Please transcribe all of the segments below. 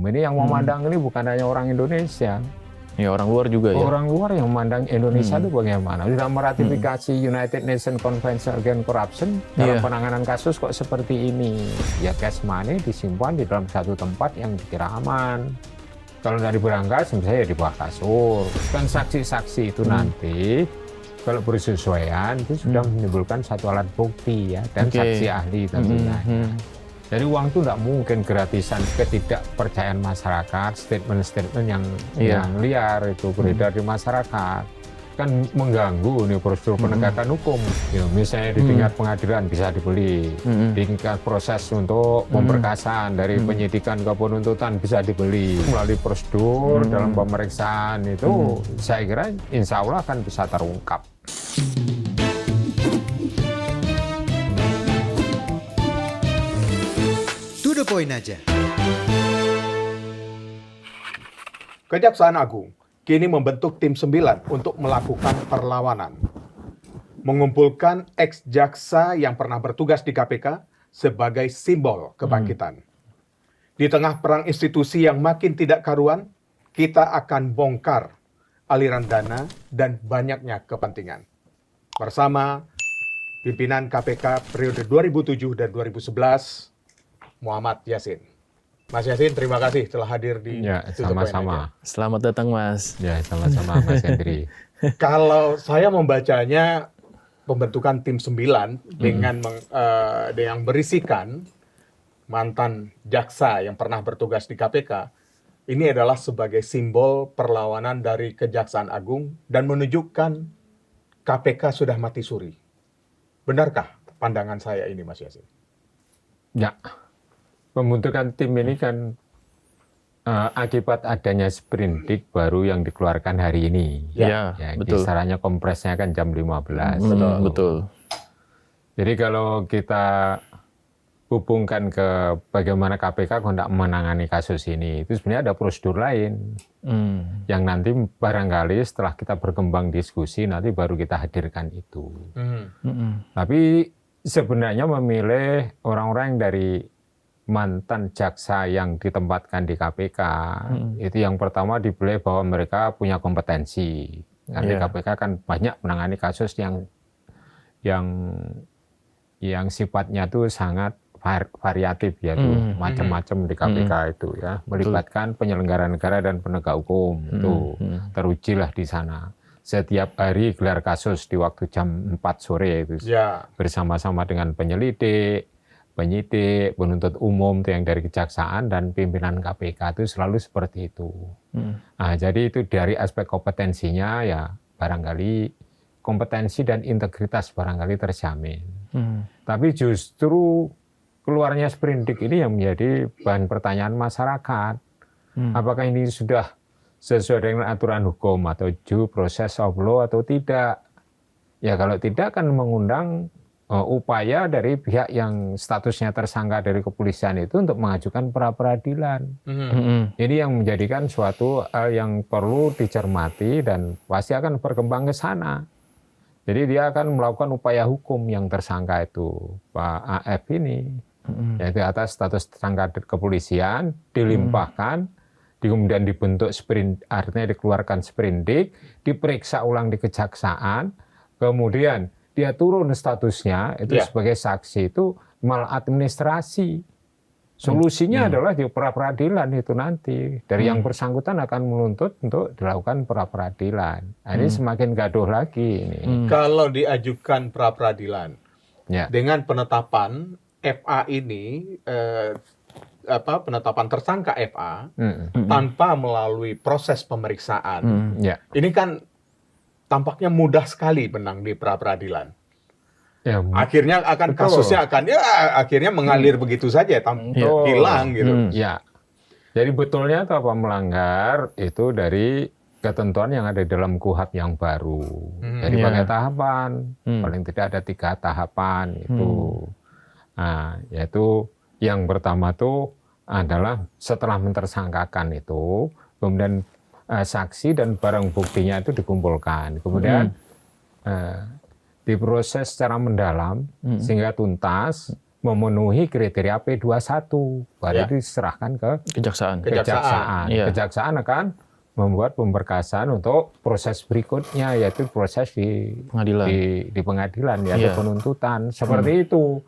Ini yang memandang ini bukan hanya orang Indonesia. Ya, orang luar juga ya. Orang luar yang memandang Indonesia itu bagaimana? Sudah meratifikasi United Nations Convention Against Corruption dalam penanganan kasus kok seperti ini. Ya cash money disimpan di dalam satu tempat yang dikira aman. Kalau dari berangkas, misalnya ya di bawah kasur. Kan saksi-saksi itu nanti kalau bersesuaian itu sudah menimbulkan satu alat bukti ya dan saksi ahli tentunya. Jadi uang itu tidak mungkin gratisan, ketidakpercayaan masyarakat, statement-statement yang liar itu beredar di masyarakat. Kan mengganggu nih prosedur penegakan hukum. Ya, misalnya di tingkat pengadilan bisa dibeli, di tingkat proses untuk pemberkasan dari penyidikan ke penuntutan bisa dibeli. Melalui prosedur dalam pemeriksaan itu saya kira insya Allah akan bisa terungkap. To the point aja. Kejaksaan Agung kini membentuk tim 9 untuk melakukan perlawanan. Mengumpulkan ex-jaksa yang pernah bertugas di KPK sebagai simbol kebangkitan. Di tengah perang institusi yang makin tidak karuan, kita akan bongkar aliran dana dan banyaknya kepentingan. Bersama pimpinan KPK periode 2007 dan 2011, Muhammad Yassin. Mas Yassin, terima kasih telah hadir di sama-sama. Selamat datang, Mas. Ya, sama-sama Mas Hendri. Kalau saya membacanya pembentukan tim 9 dengan yang berisikan mantan jaksa yang pernah bertugas di KPK, ini adalah sebagai simbol perlawanan dari Kejaksaan Agung dan menunjukkan KPK sudah mati suri. Benarkah pandangan saya ini, Mas Yassin? Ya. Pembentukan tim ini kan akibat adanya sprindik baru yang dikeluarkan hari ini. Ya, betul. Kisarannya kompresnya kan jam 15. Betul. Jadi kalau kita hubungkan ke bagaimana KPK hendak menangani kasus ini, itu sebenarnya ada prosedur lain. Yang nanti barangkali setelah kita berkembang diskusi, nanti baru kita hadirkan itu. Tapi sebenarnya memilih orang-orang dari mantan jaksa yang ditempatkan di KPK, itu yang pertama dipilih bahwa mereka punya kompetensi. Karena KPK kan banyak menangani kasus yang sifatnya itu sangat variatif ya, macam-macam di KPK itu ya, melibatkan penyelenggara negara dan penegak hukum itu terujilah di sana. Setiap hari gelar kasus di waktu jam 4 sore itu bersama-sama dengan penyelidik, penyidik, penuntut umum yang dari kejaksaan dan pimpinan KPK itu selalu seperti itu. Nah, jadi itu dari aspek kompetensinya ya barangkali kompetensi dan integritas barangkali terjamin. Tapi justru keluarnya sprindik ini yang menjadi bahan pertanyaan masyarakat. Apakah ini sudah sesuai dengan aturan hukum atau due process of law atau tidak? Ya kalau tidak kan mengundang upaya dari pihak yang statusnya tersangka dari kepolisian itu untuk mengajukan pra-peradilan. Ini yang menjadikan suatu hal yang perlu dicermati dan pasti akan berkembang ke sana. Jadi dia akan melakukan upaya hukum yang tersangka itu, Pak AF ini, yaitu atas status tersangka kepolisian, dilimpahkan, kemudian dibentuk artinya dikeluarkan sprindik, diperiksa ulang di kejaksaan, kemudian dia turun statusnya itu sebagai saksi itu maladministrasi. Solusinya adalah di pra-peradilan itu nanti. Dari yang bersangkutan akan menuntut untuk dilakukan pra-peradilan. Nah, ini semakin gaduh lagi ini. Kalau diajukan pra-peradilan dengan penetapan FA ini penetapan tersangka FA tanpa melalui proses pemeriksaan. Ini kan tampaknya mudah sekali menang di pra-peradilan. Akhirnya akan kasusnya akan akhirnya mengalir begitu saja, hilang gitu. Ya. Jadi betulnya apa melanggar itu dari ketentuan yang ada dalam KUHP yang baru. Jadi pakai tahapan, paling tidak ada 3 tahapan itu. Nah, yaitu yang pertama itu adalah setelah mentersangkakan itu, kemudian saksi dan barang buktinya itu dikumpulkan, kemudian diproses secara mendalam sehingga tuntas, memenuhi kriteria P21, baru Ya. diserahkan ke Kejaksaan. kejaksaan. Iya. Kejaksaan akan membuat pemberkasan untuk proses berikutnya, yaitu proses di Pengadilan. di pengadilan, yaitu Iya. penuntutan. Seperti itu.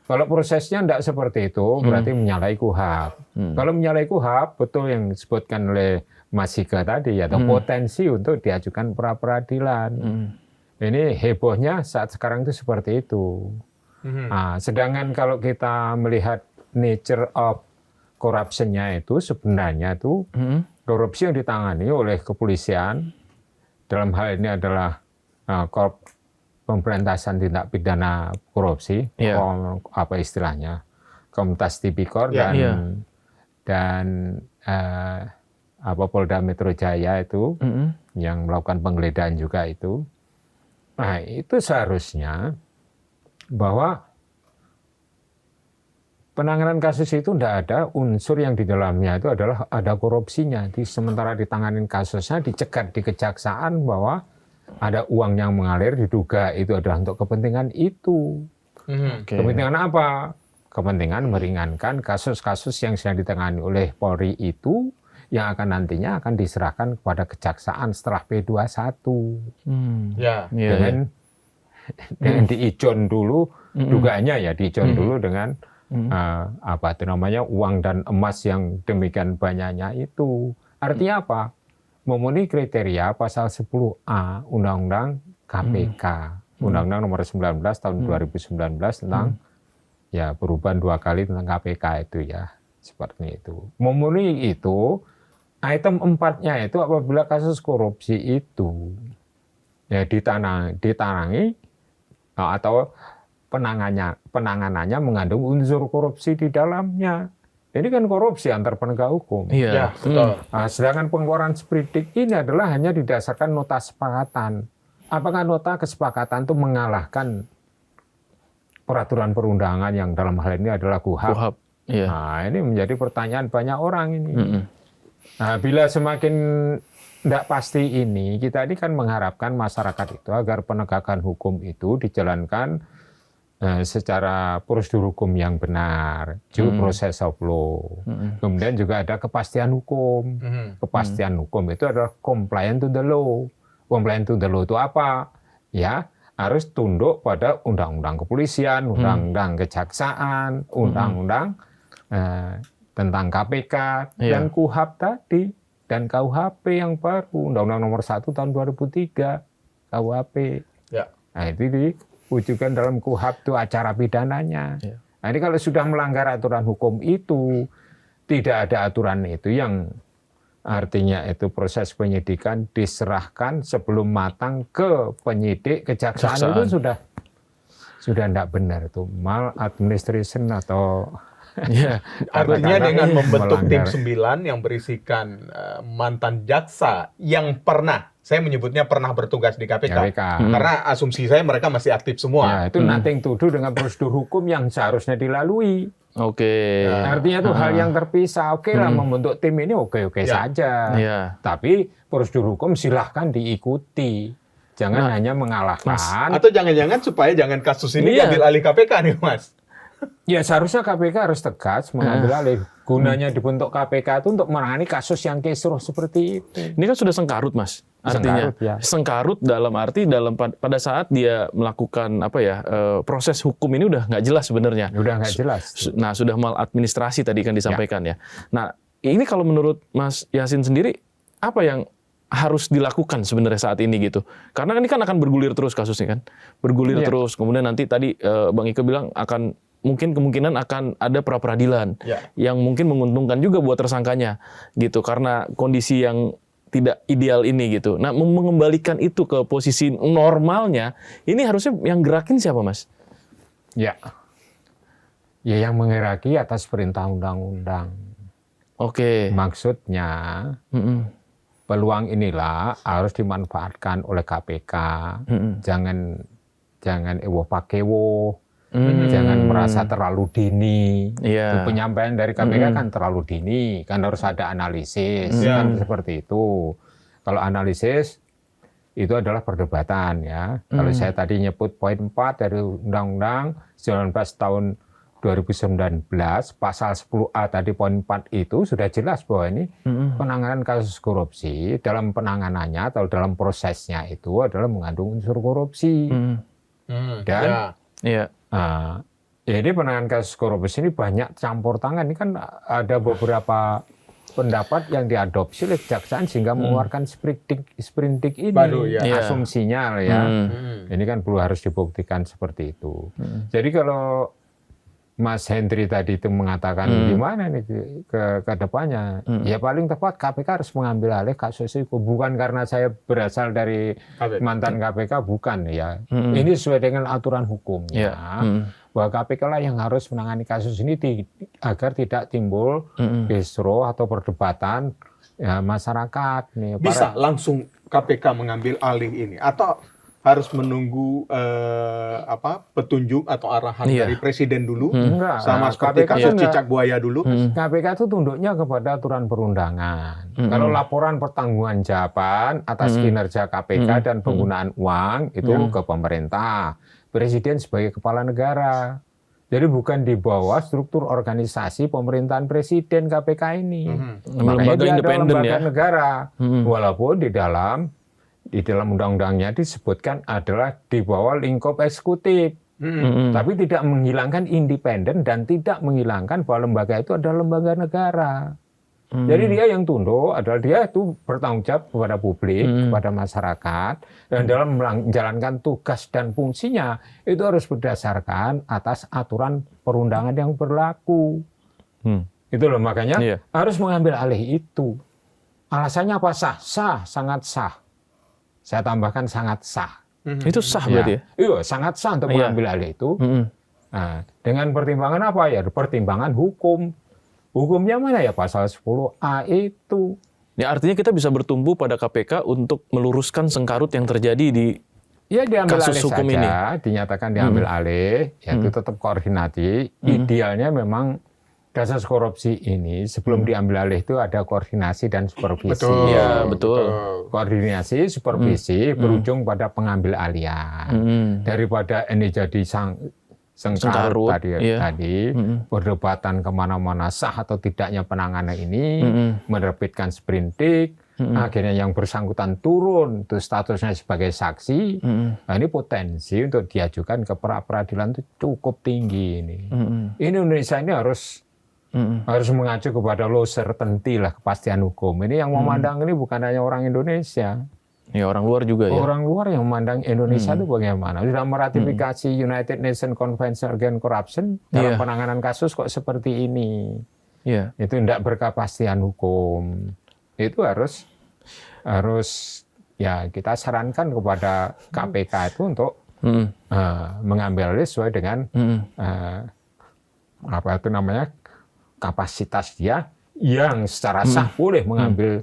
Kalau prosesnya tidak seperti itu, berarti menyalahi KUHAP. Kalau menyalahi KUHAP, betul yang disebutkan oleh Mas Siga tadi, yaitu potensi untuk diajukan pra-peradilan. Ini hebohnya saat sekarang itu seperti itu. Nah, sedangkan kalau kita melihat nature of corruption-nya itu sebenarnya itu korupsi yang ditangani oleh kepolisian dalam hal ini adalah pemberantasan tindak pidana korupsi, Iya. apa istilahnya, Komnas Tipikor Iya. dan Polda Metro Jaya itu yang melakukan penggeledahan juga itu. Nah, itu seharusnya bahwa penanganan kasus itu tidak ada unsur yang di dalamnya itu adalah ada korupsinya. Sementara ditanganin kasusnya dicegat di kejaksaan bahwa ada uang yang mengalir diduga itu adalah untuk kepentingan itu. Oke. Kepentingan apa? Kepentingan meringankan kasus-kasus yang sedang ditangani oleh Polri itu yang akan nantinya akan diserahkan kepada kejaksaan setelah P21. Ya. Iya. Dengan diijon dulu dugaannya ya diijon dulu dengan uang dan emas yang demikian banyaknya itu. Artinya apa? Memenuhi kriteria pasal 10A Undang-Undang KPK, Undang-Undang nomor 19 tahun 2019 tentang ya perubahan 2 kali tentang KPK itu ya, seperti itu. Memenuhi itu, item 4-nya itu apabila kasus korupsi itu ya ditanangi atau penanganannya mengandung unsur korupsi di dalamnya. Ini kan korupsi antar penegak hukum. Iya. Ya, betul. Nah, sedangkan pengeluaran sprindik ini adalah hanya didasarkan nota sepakatan. Apakah nota kesepakatan itu mengalahkan peraturan perundangan yang dalam hal ini adalah KUHAP? KUHAP. Iya. Nah, ini menjadi pertanyaan banyak orang ini. Nah, bila semakin tidak pasti ini, kita ini kan mengharapkan masyarakat itu agar penegakan hukum itu dijalankan secara prosedur hukum yang benar, due process of law. Kemudian juga ada kepastian hukum. Kepastian hukum itu adalah compliant to the law. Compliant to the law itu apa? Ya, harus tunduk pada undang-undang kepolisian, undang-undang kejaksaan, undang-undang tentang KPK dan KUHAP tadi, dan KUHP yang baru, Undang-Undang nomor 1 tahun 2003 KUHP. Ya. Nah, itu diwujudkan dalam KUHAP itu acara pidananya. Ya. Nah, ini kalau sudah melanggar aturan hukum itu, tidak ada aturan itu yang artinya itu proses penyidikan diserahkan sebelum matang ke penyidik kejaksaan. Itu sudah tidak benar itu, maladministration atau Iya. Artinya dengan membentuk tim melanggar. 9 yang berisikan mantan jaksa yang pernah, saya menyebutnya pernah bertugas di KPK. Karena asumsi saya mereka masih aktif semua. Ya, itu nothing to do dengan prosedur hukum yang seharusnya dilalui. Oke. Artinya itu hal yang terpisah. Oke lah, membentuk tim ini oke-oke saja. Iya. Tapi prosedur hukum silahkan diikuti. Jangan hanya mengalahkan. Atau jangan-jangan supaya jangan kasus ini diambil alih KPK nih, Mas. Ya seharusnya KPK harus tegas mengambil alih. Gunanya dibentuk KPK itu untuk menangani kasus yang kisruh seperti itu. Ini kan sudah sengkarut, Mas. Artinya Sengkarut, ya. sengkarut dalam arti pada saat dia melakukan proses hukum ini udah nggak jelas sebenarnya. Udah nggak jelas. Nah, sudah maladministrasi tadi kan disampaikan ya. Nah, ini kalau menurut Mas Yasin sendiri apa yang harus dilakukan sebenarnya saat ini gitu? Karena ini kan akan bergulir terus kasusnya kan, bergulir terus. Kemudian nanti tadi Bang Ike bilang kemungkinan akan ada pra-peradilan yang mungkin menguntungkan juga buat tersangkanya gitu karena kondisi yang tidak ideal ini gitu. Nah, mengembalikan itu ke posisi normalnya, ini harusnya yang gerakin siapa, Mas? Ya, yang menggeraki atas perintah undang-undang. Oke. Maksudnya peluang inilah harus dimanfaatkan oleh KPK. Jangan ewo pakewo. Jangan merasa terlalu dini. Penyampaian dari KPK kan terlalu dini, kan harus ada analisis, kan seperti itu. Kalau analisis itu adalah perdebatan ya. Kalau saya tadi nyebut poin 4 dari Undang-Undang 19 tahun 2019 pasal 10A tadi poin 4 itu sudah jelas bahwa ini penanganan kasus korupsi dalam penanganannya atau dalam prosesnya itu adalah mengandung unsur korupsi. Dan jadi penanganan kasus korupsi ini banyak campur tangan. Ini kan ada beberapa pendapat yang diadopsi oleh kejaksaan sehingga mengeluarkan sprindik ini. Baru, ya. Asumsinya ya. Ini kan perlu harus dibuktikan seperti itu. Jadi kalau Mas Hendri tadi itu mengatakan gimana nih ke depannya, ya paling tepat KPK harus mengambil alih kasus itu. Bukan karena saya berasal dari mantan KPK, bukan ya. Ini sesuai dengan aturan hukumnya. Bahwa KPK lah yang harus menangani kasus ini agar tidak timbul kisruh atau perdebatan ya, masyarakat. Nih, bisa langsung KPK mengambil alih ini atau harus menunggu petunjuk atau arahan dari presiden dulu, sama seperti kasus cicak buaya dulu. KPK itu tunduknya kepada aturan perundangan. Kalau laporan pertanggungjawaban atas kinerja KPK dan penggunaan uang itu ke pemerintah, presiden sebagai kepala negara. Jadi bukan di bawah struktur organisasi pemerintahan presiden KPK ini. Makanya dia adalah lembaga negara, walaupun di dalam undang-undangnya disebutkan adalah di bawah lingkup eksekutif. Tapi tidak menghilangkan independen dan tidak menghilangkan bahwa lembaga itu adalah lembaga negara. Jadi dia yang tunduk adalah dia itu bertanggung jawab kepada publik, kepada masyarakat, dan dalam menjalankan tugas dan fungsinya itu harus berdasarkan atas aturan perundangan yang berlaku. Itu loh, makanya harus mengambil alih itu. Alasannya apa? Sah, sangat sah. Saya tambahkan sangat sah. Itu sah berarti ya? Iya, sangat sah untuk mengambil alih itu. Nah, dengan pertimbangan apa ya? Pertimbangan hukum. Hukumnya mana ya? Pasal 10A itu. Ya, artinya kita bisa bertumbuh pada KPK untuk meluruskan sengkarut yang terjadi di diambil kasus alih hukum saja, ini. Dinyatakan diambil alih, yaitu tetap koordinasi. Idealnya memang kasus korupsi ini sebelum diambil alih itu ada koordinasi dan supervisi. Betul. Ya, betul. Koordinasi, supervisi berujung pada pengambil alihan. Daripada ini jadi sengkarut tadi perdebatan kemana-mana sah atau tidaknya penanganan ini, menerbitkan sprindik, akhirnya yang bersangkutan turun, itu statusnya sebagai saksi. Nah, ini potensi untuk diajukan ke pra-peradilan itu cukup tinggi ini. Ini Indonesia ini harus mengacu kepada law certainty lah, kepastian hukum. Ini yang memandang ini bukan hanya orang Indonesia. Ya, orang luar juga ya. Orang luar yang memandang Indonesia itu bagaimana? Sudah meratifikasi United Nations Convention Against Corruption dalam penanganan kasus kok seperti ini. Itu tidak berkepastian hukum. Itu harus ya kita sarankan kepada KPK itu untuk mengambil alih sesuai dengan kapasitas dia yang secara sah boleh mengambil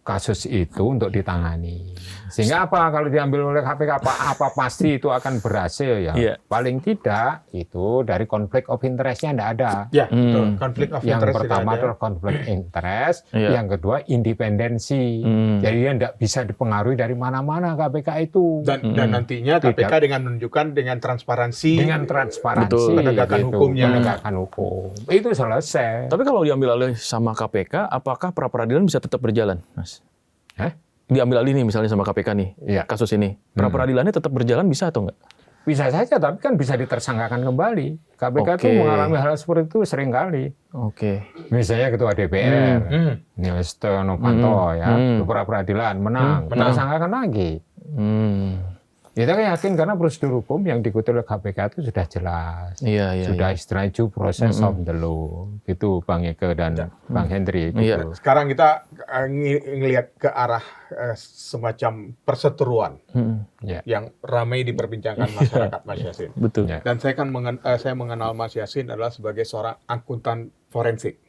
kasus itu untuk ditangani. Sehingga apa kalau diambil oleh KPK apa pasti itu akan berhasil ya. Paling tidak itu dari konflik of interest-nya tidak ada. Ya, betul. Konflik of yang interest pertama adalah konflik interest, yang kedua independensi. Jadi dia tidak bisa dipengaruhi dari mana-mana KPK itu. Dan nantinya KPK dengan menunjukkan dengan transparansi penegakan hukumnya. Penegakan hukum. Itu selesai. Tapi kalau diambil alih sama KPK, apakah pra-peradilan bisa tetap berjalan, Mas? Diambil alih nih misalnya sama KPK nih, kasus ini. Pra-peradilannya tetap berjalan bisa atau enggak? Bisa saja, tapi kan bisa ditersangkakan kembali. KPK itu mengalami hal seperti itu sering kali. Misalnya Ketua DPR, Setia Novanto ya, pra-peradilan menang, tersangkakan lagi. Kita kan yakin karena prosedur hukum yang diikuti oleh KPK itu sudah jelas. Sudah istilahnya due process of the law. Gitu Bang Eke dan Bang Hendri. Gitu. Sekarang kita ngelihat ke arah semacam perseteruan yang ramai diperbincangkan masyarakat, Mas Yasin. Betul. Dan saya mengenal Mas Yasin adalah sebagai seorang akuntan forensik.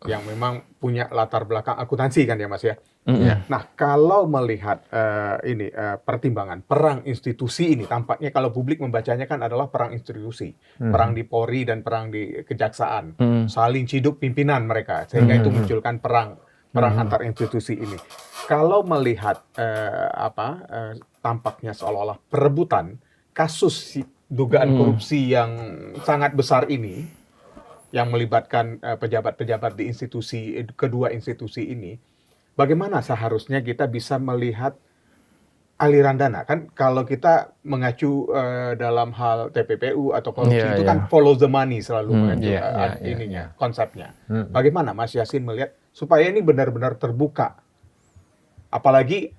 Yang memang punya latar belakang akuntansi kan ya Mas ya. Nah kalau melihat pertimbangan perang institusi ini, tampaknya kalau publik membacanya kan adalah perang institusi, perang di Polri dan perang di Kejaksaan, saling ciduk pimpinan mereka sehingga itu munculkan perang antar institusi ini. Kalau melihat tampaknya seolah-olah perebutan kasus dugaan korupsi yang sangat besar ini, yang melibatkan pejabat-pejabat di kedua institusi ini, bagaimana seharusnya kita bisa melihat aliran dana? Kan kalau kita mengacu dalam hal TPPU atau korupsi itu kan follow the money selalu mengacu konsepnya. Bagaimana Mas Yasin melihat supaya ini benar-benar terbuka? Apalagi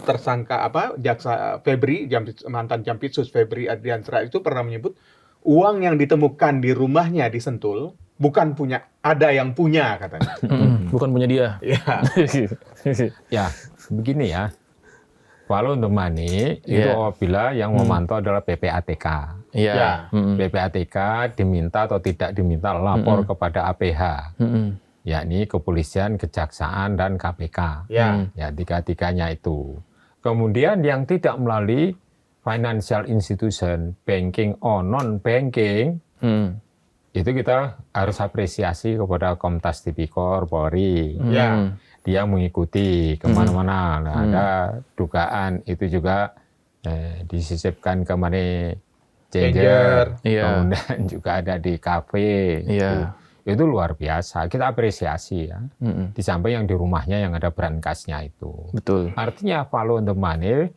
tersangka jaksa Febri, mantan Jampitsus Febri Adriansra itu pernah menyebut uang yang ditemukan di rumahnya di Sentul bukan punya, ada yang punya katanya. Bukan punya dia. Ya, begini ya. Follow the money itu apabila yang memantau adalah PPATK. PPATK diminta atau tidak diminta lapor kepada APH. Yakni kepolisian, kejaksaan, dan KPK. Ya, tiga-tiganya itu. Kemudian yang tidak melalui financial institution, banking or non-banking, itu kita harus apresiasi kepada Kompas Tipikor, Polri. Dia mengikuti kemana-mana. Nah, ada dugaan itu juga disisipkan ke money changer, kemudian juga ada di kafe. Itu luar biasa, kita apresiasi ya. Di samping yang di rumahnya yang ada berangkasnya itu. Betul. Artinya follow the money,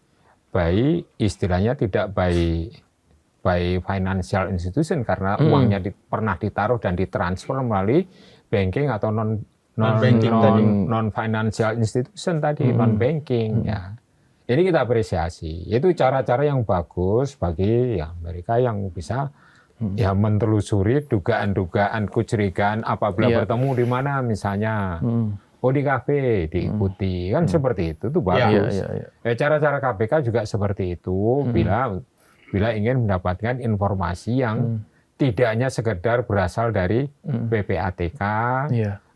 by istilahnya tidak by financial institution, karena uangnya pernah ditaruh dan ditransfer melalui banking atau non financial institution tadi, non banking ya. Ini kita apresiasi. Itu cara-cara yang bagus bagi mereka yang bisa mentelusuri dugaan-dugaan kecurigaan apabila bertemu di mana misalnya. Di kafe diikuti kan seperti itu tuh bagus. Cara-cara KPK juga seperti itu bila ingin mendapatkan informasi yang tidak hanya sekedar berasal dari PPATK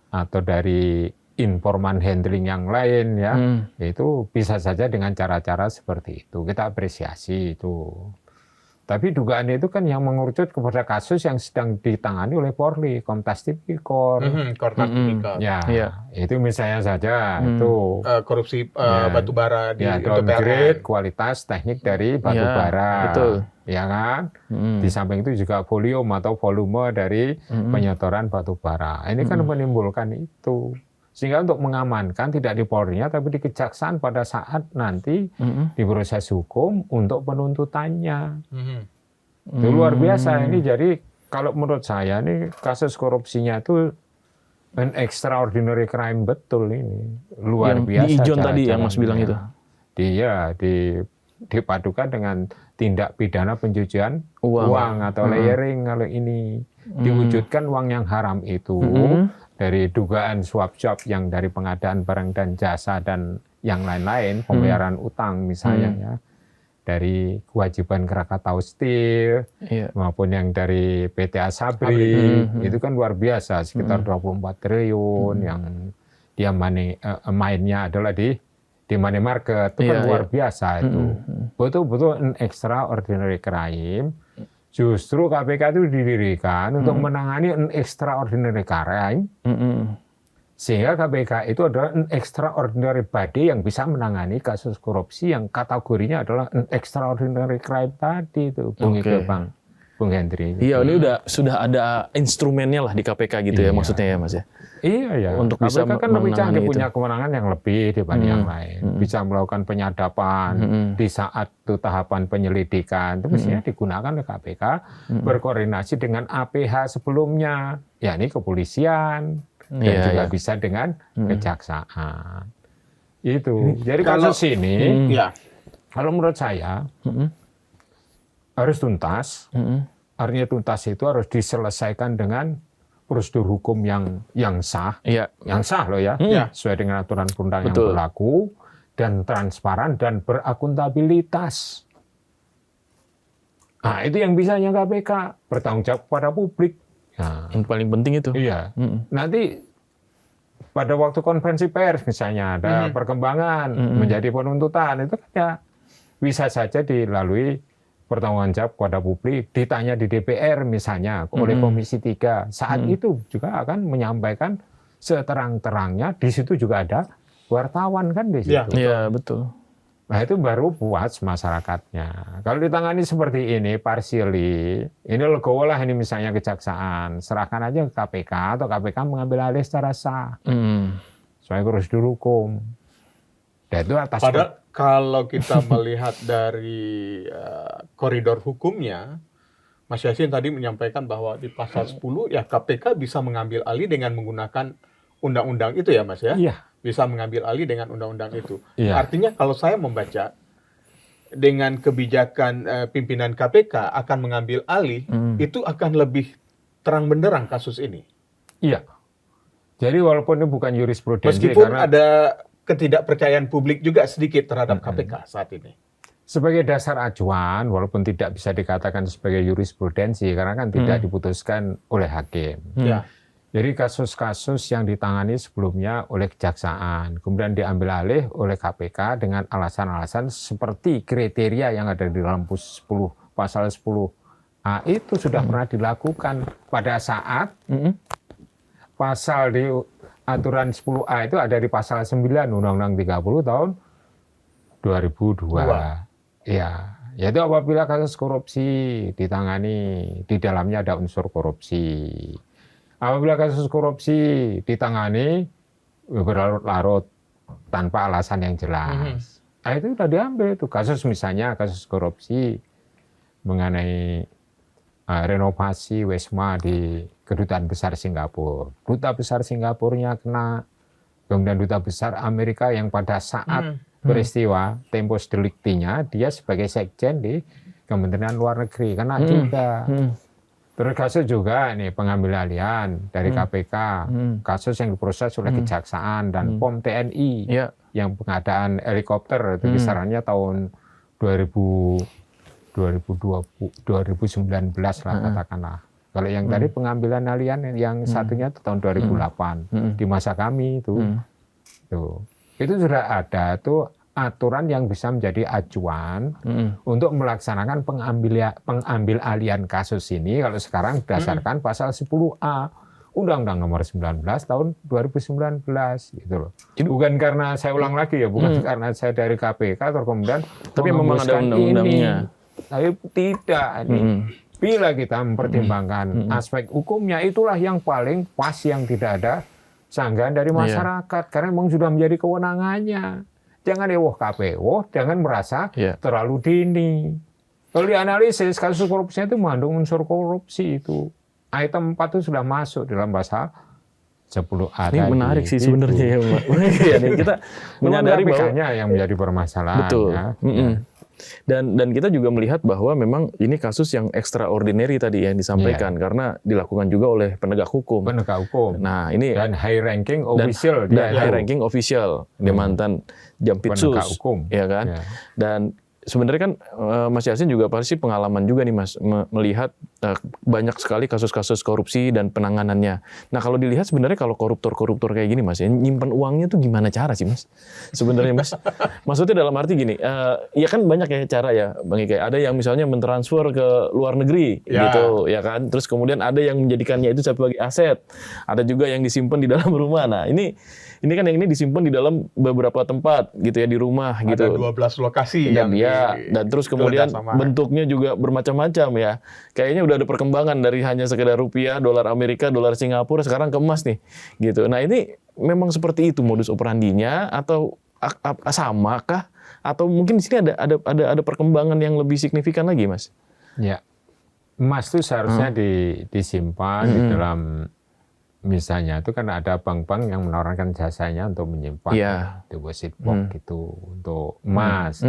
atau dari informan handling yang lain ya, itu bisa saja dengan cara-cara seperti itu. Kita apresiasi itu. Tapi dugaannya itu kan yang mengerucut kepada kasus yang sedang ditangani oleh Polri, Kompas Tipikor. Itu misalnya saja itu korupsi batubara di downgrade kualitas teknik dari batubara. Betul. Ya kan? Di samping itu juga volume dari penyetoran batubara. Ini kan menimbulkan itu. Sehingga untuk mengamankan tidak di Polri-nya tapi di kejaksaan pada saat nanti di proses hukum untuk penuntutannya. Itu luar biasa ini. Jadi kalau menurut saya ini kasus korupsinya itu an extraordinary crime betul ini. Luar biasa. Di Ijon tadi yang Mas bilang itu. Dipadukan dengan tindak pidana pencucian uang atau layering kalau ini. Diwujudkan uang yang haram itu dari dugaan suap-suap yang dari pengadaan barang dan jasa dan yang lain-lain, pembayaran utang misalnya ya, dari kewajiban Krakatau Steel maupun yang dari PT Asabri, itu kan luar biasa, sekitar 24 triliun yang dia mainnya adalah di money market, itu kan luar biasa itu. Betul-betul an extraordinary crime. Justru KPK itu didirikan untuk menangani an extraordinary crime, sehingga KPK itu adalah an extraordinary body yang bisa menangani kasus korupsi yang kategorinya adalah an extraordinary crime tadi itu, Bung Hendri. Iya, ini sudah ada instrumennya lah di KPK gitu ya maksudnya ya Mas ya. Iya. Untuk KPK bisa kan lebih canggih, itu. punya kewenangan yang lebih dibanding yang lain. Bisa melakukan penyadapan di saat itu tahapan penyelidikan. Itu mestinya digunakan oleh KPK berkoordinasi dengan APH sebelumnya, yakni kepolisian dan juga bisa dengan kejaksaan. Itu. Jadi kasus ini, kalau menurut saya harus tuntas. Artinya tuntas itu harus diselesaikan dengan prosedur hukum yang sah, yang sah loh ya, sesuai dengan aturan perundang yang berlaku, dan transparan dan berakuntabilitas. Nah, itu yang bisanya KPK, bertanggung jawab kepada publik. Nah, yang paling penting itu. Iya. Nanti pada waktu konferensi pers misalnya ada perkembangan menjadi penuntutan, itu kan ya bisa saja dilalui pertanggungan jawab kepada publik, ditanya di DPR misalnya oleh Komisi 3. Saat itu juga akan menyampaikan seterang-terangnya, di situ juga ada wartawan kan di situ. Iya, betul. Nah itu baru puas masyarakatnya. Kalau ditangani seperti ini, partially, ini legowo lah ini misalnya kejaksaan, serahkan aja ke KPK atau KPK mengambil alih secara sah. Sebagai prosedur hukum. Dan itu atas. Padahal kalau kita melihat dari koridor hukumnya, Mas Yasin tadi menyampaikan bahwa di pasal 10 ya KPK bisa mengambil alih dengan menggunakan undang-undang itu ya Mas ya? Iya. Bisa mengambil alih dengan undang-undang itu. Iya. Artinya kalau saya membaca dengan kebijakan pimpinan KPK akan mengambil alih, itu akan lebih terang benderang kasus ini. Iya. Jadi walaupun ini bukan jurisprudensi, Meskipun karena ada ketidakpercayaan publik juga sedikit terhadap KPK saat ini. sebagai dasar acuan, walaupun tidak bisa dikatakan sebagai jurisprudensi, karena kan tidak diputuskan oleh hakim. Ya. Jadi kasus-kasus yang ditangani sebelumnya oleh kejaksaan, kemudian diambil alih oleh KPK dengan alasan-alasan seperti kriteria yang ada di dalam pasal 10A itu sudah pernah dilakukan pada saat pasal di aturan 10A itu ada di pasal 9 Undang-Undang 30 tahun 2002. Ya, yaitu apabila kasus korupsi ditangani, di dalamnya ada unsur korupsi. Apabila kasus korupsi ditangani berlarut-larut tanpa alasan yang jelas. Nah, itu sudah diambil itu kasus misalnya kasus korupsi mengenai renovasi Wisma di Kedutaan Besar Singapura. Duta Besar Singapurnya kena, kemudian Duta Besar Amerika yang pada saat peristiwa tempus delictinya dia sebagai sekjen di Kementerian Luar Negeri kena juga. Terus kasus juga nih pengambil alihan dari KPK, kasus yang diproses oleh Kejaksaan dan POM TNI yang pengadaan helikopter itu kisarannya tahun 2019 lah katakanlah. Kalau yang tadi pengambilan alihan yang satunya itu tahun 2008 di masa kami itu. Itu sudah ada tuh aturan yang bisa menjadi acuan untuk melaksanakan pengambil alihan kasus ini kalau sekarang berdasarkan pasal 10A Undang-Undang Nomor 19 tahun 2019 gitu loh. Bukan karena saya ulang lagi ya, bukan karena saya dari KPK atau kemudian tapi memang ada undang-undangnya. Tapi tidak nih. Bila kita mempertimbangkan aspek hukumnya itulah yang paling pas yang tidak ada sanggahan dari masyarakat karena memang sudah menjadi kewenangannya. Jangan KPU, jangan merasa terlalu dini. Kalau dianalisis kasus korupsinya itu mengandung unsur korupsi itu. Item 4 itu sudah masuk dalam pasal 10A. Ini menarik sih sebenarnya ya, Mbak. Kita menyadari bahwa yang menjadi permasalahan. Betul. Ya. Dan kita juga melihat bahwa memang ini kasus yang extraordinary tadi yang disampaikan karena dilakukan juga oleh penegak hukum. Nah, ini dan high ranking official dan high ranking official dia mantan Jampitsus, ya kan? Dan sebenarnya kan Mas Yasin juga pasti pengalaman juga nih Mas melihat banyak sekali kasus-kasus korupsi dan penanganannya. Nah kalau dilihat sebenarnya kalau koruptor-koruptor kayak gini Mas, nyimpan uangnya tuh gimana cara sih Mas? Sebenarnya Mas, maksudnya dalam arti gini, ya kan banyak ya cara ya Bang Ike. Ada yang misalnya mentransfer ke luar negeri gitu, ya kan? Terus kemudian ada yang menjadikannya itu sebagai aset. Ada juga yang disimpan di dalam rumah. Nah ini kan yang ini disimpan di dalam beberapa tempat gitu ya di rumah gitu. Ada 12 lokasi yang dan terus kemudian bentuknya juga bermacam-macam ya. Kayaknya udah ada perkembangan dari hanya sekedar rupiah, dolar Amerika, dolar Singapura sekarang ke emas nih. Gitu. Nah, ini memang seperti itu modus operandinya atau sama kah? Atau mungkin di sini ada perkembangan yang lebih signifikan lagi, Mas? Ya. Emas itu seharusnya disimpan di dalam. Misalnya itu kan ada bank-bank yang menawarkan jasanya untuk menyimpan deposit box gitu untuk emas.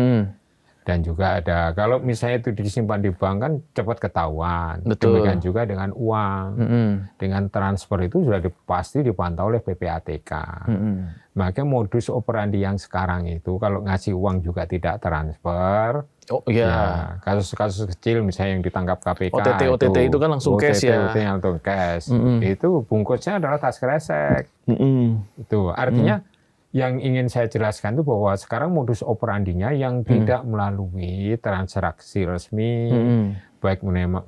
Dan juga ada kalau misalnya itu disimpan di bank kan cepat ketahuan. Demikian juga dengan uang. Dengan transfer itu sudah pasti dipantau oleh PPATK. Makanya modus operandi yang sekarang itu kalau ngasih uang juga tidak transfer. Ya, kasus-kasus kecil misalnya yang ditangkap KPK OTT itu kan langsung cash ya. OTT langsung cash. Itu bungkusnya adalah tas kresek. Itu artinya yang ingin saya jelaskan itu bahwa sekarang modus operandinya yang tidak melalui transaksi resmi, baik mengenai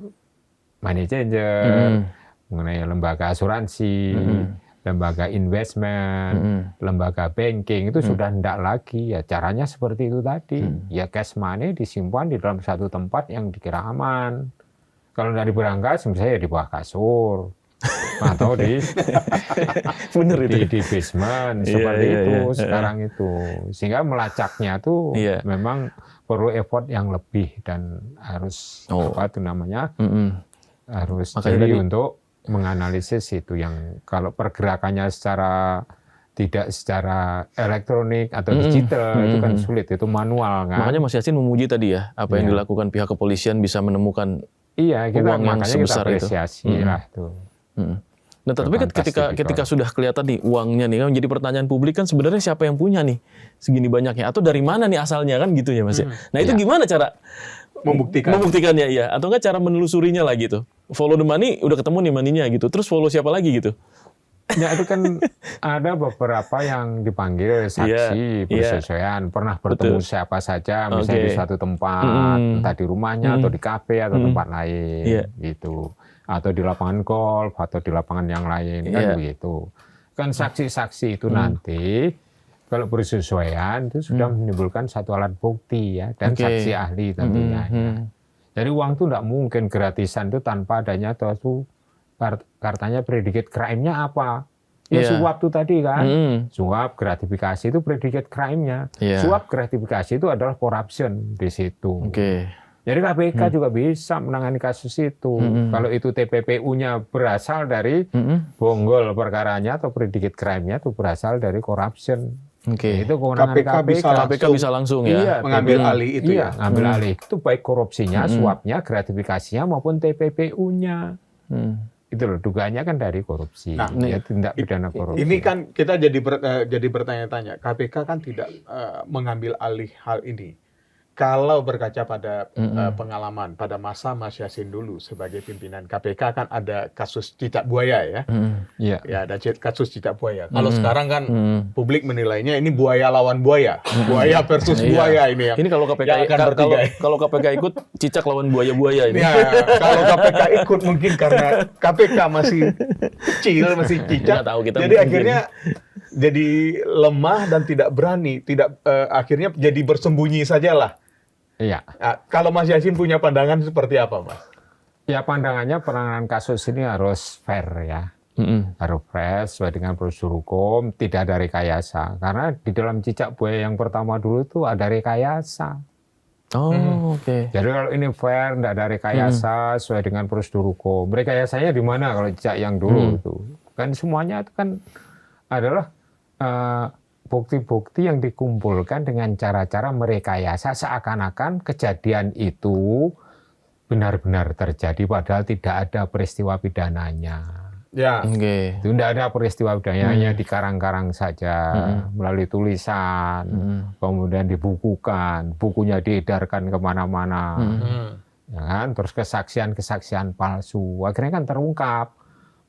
money changer, mengenai lembaga asuransi, dan lembaga investment, lembaga banking itu sudah tidak lagi. Ya caranya seperti itu tadi. Ya cash money disimpan di dalam satu tempat yang dikira aman. Kalau dari berangkat, misalnya di bawah kasur atau di basement seperti itu sekarang itu. Sehingga melacaknya tuh memang perlu effort yang lebih dan harus harus jeli untuk menganalisis itu yang kalau pergerakannya tidak secara elektronik atau digital itu kan sulit, itu manual kan. Makanya Mas Yassin memuji tadi ya apa yang dilakukan pihak kepolisian bisa menemukan uang yang sebesar itu. Lah tuh. Nah, tapi ketika sudah kelihatan nih uangnya nih kan jadi pertanyaan publik kan sebenarnya siapa yang punya nih segini banyaknya atau dari mana nih asalnya kan gitu ya Mas. Nah, itu gimana cara membuktikannya ya atau enggak cara menelusurinya lah gitu. Follow the money udah ketemu nih maninya gitu. Terus follow siapa lagi gitu. Ya itu kan ada beberapa yang dipanggil saksi persesuaian, pernah bertemu siapa saja, misalnya di suatu tempat, entah di rumahnya atau di kafe atau tempat lain, gitu, atau di lapangan golf atau di lapangan yang lain, kan begitu. Kan saksi-saksi itu nanti kalau persesuaian itu sudah menimbulkan satu alat bukti ya dan saksi ahli tentunya. Jadi uang itu tidak mungkin gratisan itu tanpa adanya suatu katanya predicate crime-nya apa? Ya suap itu tadi kan. Suap gratifikasi itu predicate crime-nya. Suap gratifikasi itu adalah corruption di situ. Jadi KPK juga bisa menangani kasus itu. Kalau itu TPPU-nya berasal dari bonggol perkaranya atau predicate crime-nya itu berasal dari corruption. Itu kewenangan KPK bisa langsung ya mengambil alih itu ya. Ngambil alih itu baik korupsinya, suapnya, gratifikasinya maupun TPPU-nya. Itu loh, dugaannya kan dari korupsi, tindak pidana korupsi. Ini kan kita jadi bertanya-tanya, KPK kan tidak mengambil alih hal ini. Kalau berkaca pada pengalaman pada masa Mas Yassin dulu sebagai pimpinan KPK kan ada kasus cicak buaya ya. Ya ada kasus cicak buaya. Kalau sekarang kan publik menilainya ini buaya lawan buaya. Buaya versus buaya ini yang. Ini kalau KPK ikut cicak lawan buaya-buaya ini. Ya, kalau KPK ikut mungkin karena KPK masih kecil, masih cicak. Jadi akhirnya jadi lemah dan tidak berani, akhirnya jadi bersembunyi sajalah. Iya. Nah, kalau Mas Yassin punya pandangan seperti apa, Mas? Ya pandangannya penanganan kasus ini harus fair ya. Harus fair sesuai dengan prosedur hukum, tidak ada rekayasa. Karena di dalam cicak buaya yang pertama dulu itu ada rekayasa. Jadi kalau ini fair, tidak ada rekayasa sesuai dengan prosedur hukum. Rekayasanya di mana kalau cicak yang dulu itu? Kan semuanya itu kan adalah bukti-bukti yang dikumpulkan dengan cara-cara merekayasa seakan-akan kejadian itu benar-benar terjadi padahal tidak ada peristiwa pidananya. Itu tidak ada peristiwa pidananya, dikarang-karang saja melalui tulisan, kemudian dibukukan, bukunya diedarkan kemana-mana, ya kan? Terus kesaksian-kesaksian palsu, akhirnya kan terungkap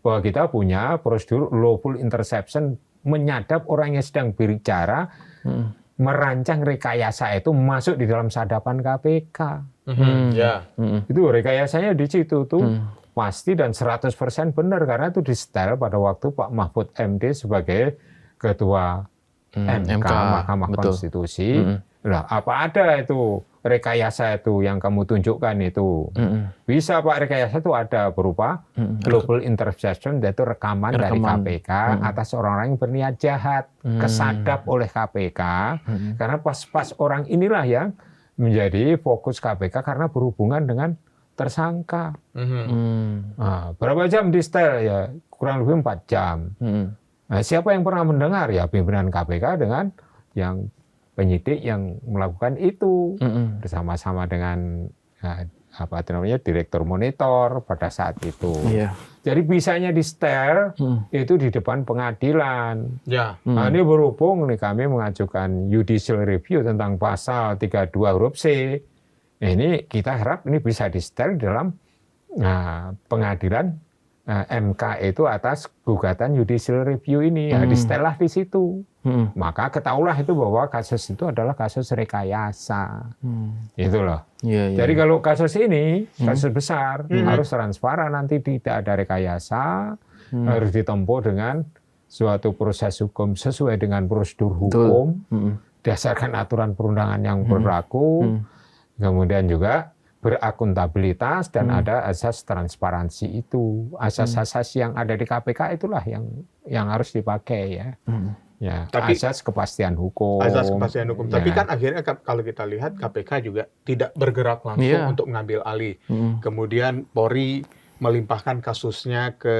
bahwa kita punya prosedur lawful interception, menyadap orang yang sedang berbicara, merancang rekayasa itu masuk di dalam sadapan KPK. Itu rekayasanya di situ tuh pasti dan 100% benar karena itu disetel pada waktu Pak Mahfud MD sebagai Ketua MK, Mahkamah Konstitusi. Lah, apa ada itu rekayasa itu yang kamu tunjukkan itu? Bisa Pak, rekayasa itu ada berupa global interception, yaitu rekaman dari KPK atas orang-orang yang berniat jahat, kesadap oleh KPK, karena pas orang inilah yang menjadi fokus KPK karena berhubungan dengan tersangka. Nah, berapa jam di setel? Ya kurang lebih 4 jam. Nah, siapa yang pernah mendengar? Ya pimpinan KPK dengan yang penyidik yang melakukan itu bersama-sama dengan direktur monitor pada saat itu. Jadi bisanya di setel itu di depan pengadilan. Nah, ini berhubung nih kami mengajukan judicial review tentang pasal 32 huruf C. Ini kita harap ini bisa di setel dalam pengadilan MK itu atas gugatan judicial review ini. Di setelah di situ. Maka ketahuilah itu bahwa kasus itu adalah kasus rekayasa. Itu loh. Jadi kalau kasus ini, kasus besar, harus transparan, nanti tidak ada rekayasa, harus ditempuh dengan suatu proses hukum sesuai dengan prosedur hukum, berdasarkan aturan perundangan yang berlaku, kemudian juga berakuntabilitas dan ada asas transparansi itu. Asas-asas yang ada di KPK itulah yang harus dipakai ya. Ya, Tapi asas kepastian hukum. Asas kepastian hukum. Ya. Tapi kan akhirnya kalau kita lihat KPK juga tidak bergerak langsung untuk mengambil alih. Kemudian Polri melimpahkan kasusnya ke